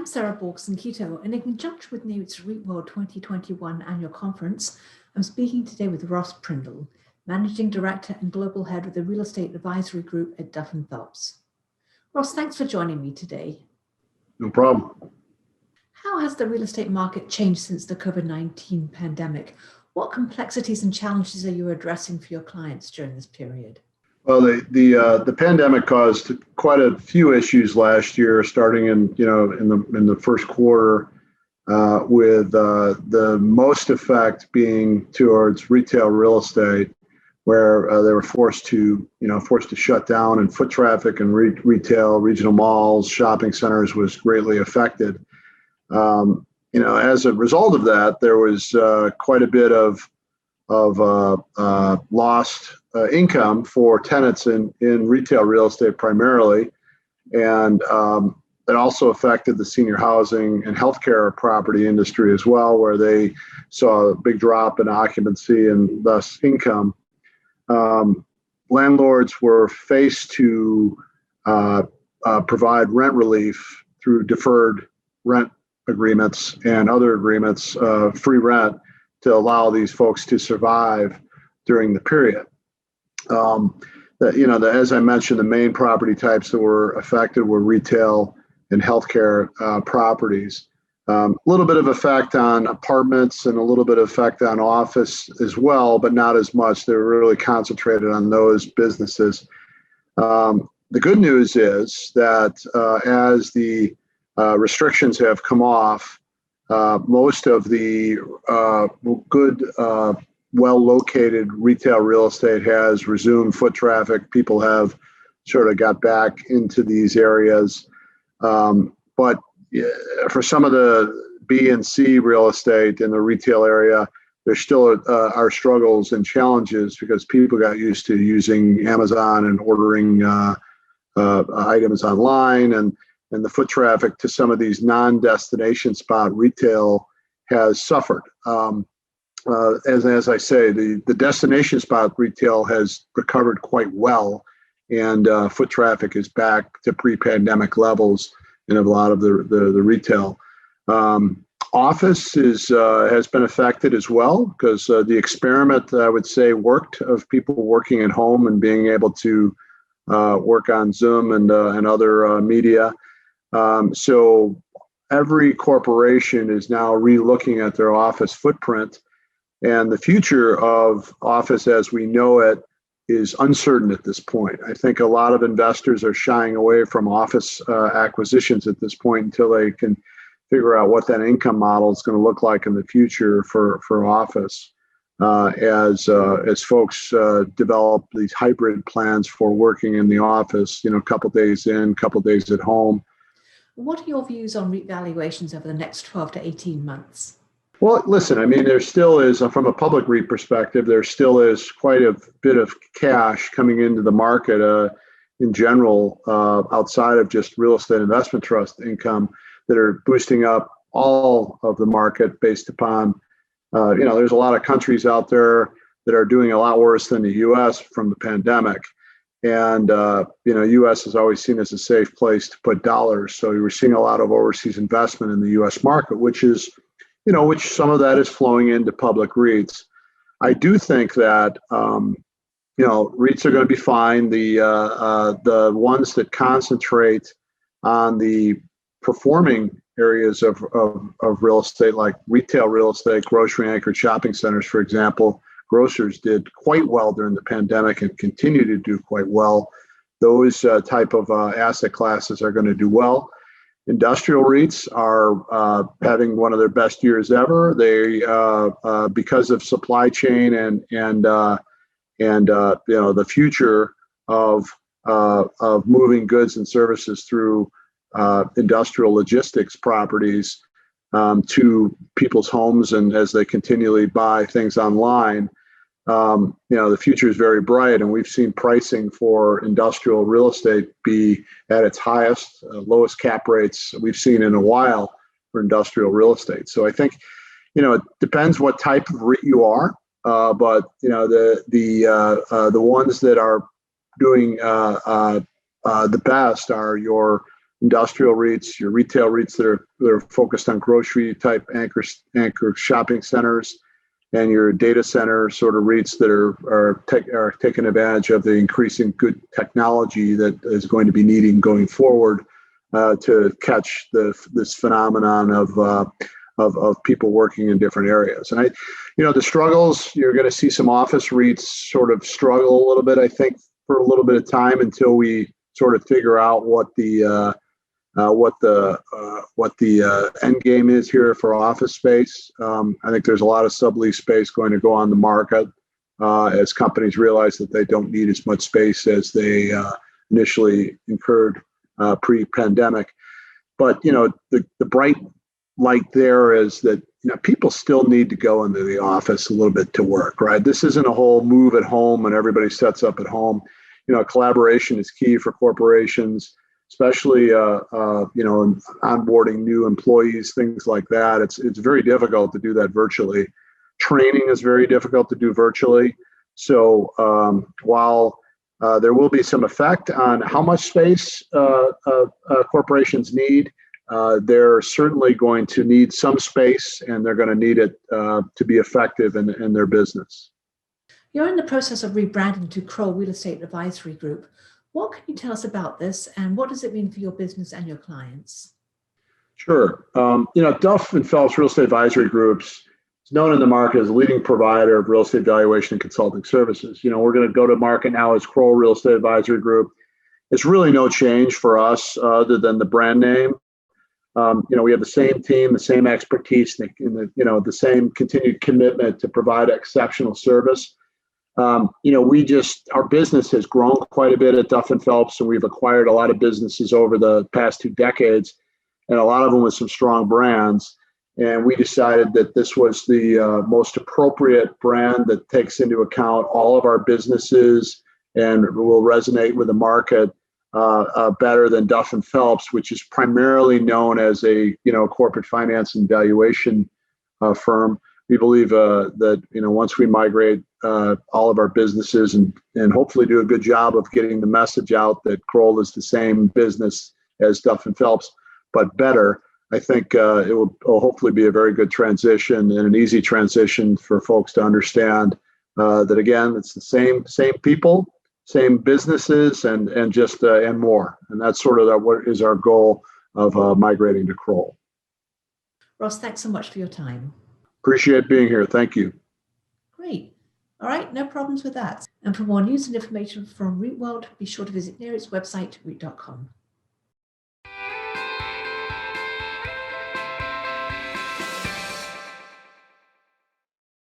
I'm Sarah Borkson-Keto, and in conjunction with NAREIT's REIT World 2021 annual conference, I'm speaking today with Ross Prindle, Managing Director and Global Head of the Real Estate Advisory Group at Duff and Phelps. Ross, thanks for joining me today. No problem. How has the real estate market changed since the COVID-19 pandemic? What complexities and challenges are you addressing for your clients during this period? Well, the pandemic caused quite a few issues last year, starting in the first quarter, with the most effect being towards retail real estate, where they were forced to shut down, and foot traffic and retail, regional malls, shopping centers was greatly affected. As a result of that, there was quite a bit of lost income for tenants in retail real estate primarily, and it also affected the senior housing and healthcare property industry as well, where they saw a big drop in occupancy and thus income. Landlords were faced to provide rent relief through deferred rent agreements and other agreements, free rent, to allow these folks to survive during the period. As I mentioned, the main property types that were affected were retail and healthcare properties. A little bit of effect on apartments and a little bit of effect on office as well, but not as much. They were really concentrated on those businesses. The good news is that as the restrictions have come off, most of the good, well-located retail real estate has resumed foot traffic. People have sort of got back into these areas. But for some of the B and C real estate in the retail area, there still are struggles and challenges because people got used to using Amazon and ordering items online, and the foot traffic to some of these non-destination spot retail has suffered. As I say, the destination spot retail has recovered quite well, and foot traffic is back to pre-pandemic levels in a lot of the retail. Office has been affected as well, because the experiment, I would say, worked, of people working at home and being able to work on Zoom and other media. So every corporation is now re-looking at their office footprint, and the future of office as we know it is uncertain at this point. I think a lot of investors are shying away from office acquisitions at this point until they can figure out what that income model is going to look like in the future for office, as folks develop these hybrid plans for working in the office, a couple days in, a couple days at home. What are your views on REIT valuations over the next 12 to 18 months? Well, listen, I mean, there still is, from a public REIT perspective, there still is quite a bit of cash coming into the market in general, outside of just real estate investment trust income, that are boosting up all of the market based upon, there's a lot of countries out there that are doing a lot worse than the U.S. from the pandemic. And, U.S. is always seen as a safe place to put dollars. So we're seeing a lot of overseas investment in the U.S. market, which some of that is flowing into public REITs. I do think that, REITs are going to be fine. The ones that concentrate on the performing areas of real estate, like retail real estate, grocery anchored shopping centers, for example. Grocers did quite well during the pandemic and continue to do quite well. Those type of asset classes are going to do well. Industrial REITs are having one of their best years ever. They, because of supply chain and the future of moving goods and services through industrial logistics properties to people's homes, and as they continually buy things online, the future is very bright, and we've seen pricing for industrial real estate be at its highest, lowest cap rates we've seen in a while for industrial real estate. So I think, it depends what type of REIT you are, but the ones that are doing the best are your industrial REITs, your retail REITs that are focused on grocery type anchor shopping centers, and your data center sort of REITs that are taking advantage of the increasing good technology that is going to be needing going forward to catch this phenomenon of people working in different areas. And the struggles, you're going to see some office REITs sort of struggle a little bit, I think, for a little bit of time until we sort of figure out what the end game is here for office space. I think there's a lot of sublease space going to go on the market as companies realize that they don't need as much space as they initially incurred pre-pandemic. But the bright light there is that people still need to go into the office a little bit to work, right? This isn't a whole move at home and everybody sets up at home. Collaboration is key for corporations, especially in onboarding new employees, things like that. It's very difficult to do that virtually. Training is very difficult to do virtually. So while there will be some effect on how much space corporations need, they're certainly going to need some space, and they're going to need it to be effective in their business. You're in the process of rebranding to Kroll Real Estate Advisory Group. What can you tell us about this, and what does it mean for your business and your clients? Sure. Duff and Phelps Real Estate Advisory Groups is known in the market as a leading provider of real estate valuation and consulting services. We're going to go to market now as Kroll Real Estate Advisory Group. It's really no change for us other than the brand name. We have the same team, the same expertise, the same continued commitment to provide exceptional service. Our business has grown quite a bit at Duff and Phelps, and we've acquired a lot of businesses over the past 2 decades, and a lot of them with some strong brands. And we decided that this was the most appropriate brand that takes into account all of our businesses and will resonate with the market better than Duff and Phelps, which is primarily known as a corporate finance and valuation firm. We believe that once we migrate all of our businesses and hopefully do a good job of getting the message out that Kroll is the same business as Duff and Phelps, but better, I think it will hopefully be a very good transition and an easy transition for folks to understand that, again, it's the same people, same businesses, and more. And that's sort of what is our goal of migrating to Kroll. Ross, thanks so much for your time. Appreciate being here. Thank you. Great. All right, no problems with that. And for more news and information from REIT World, be sure to visit near its website, REIT.com.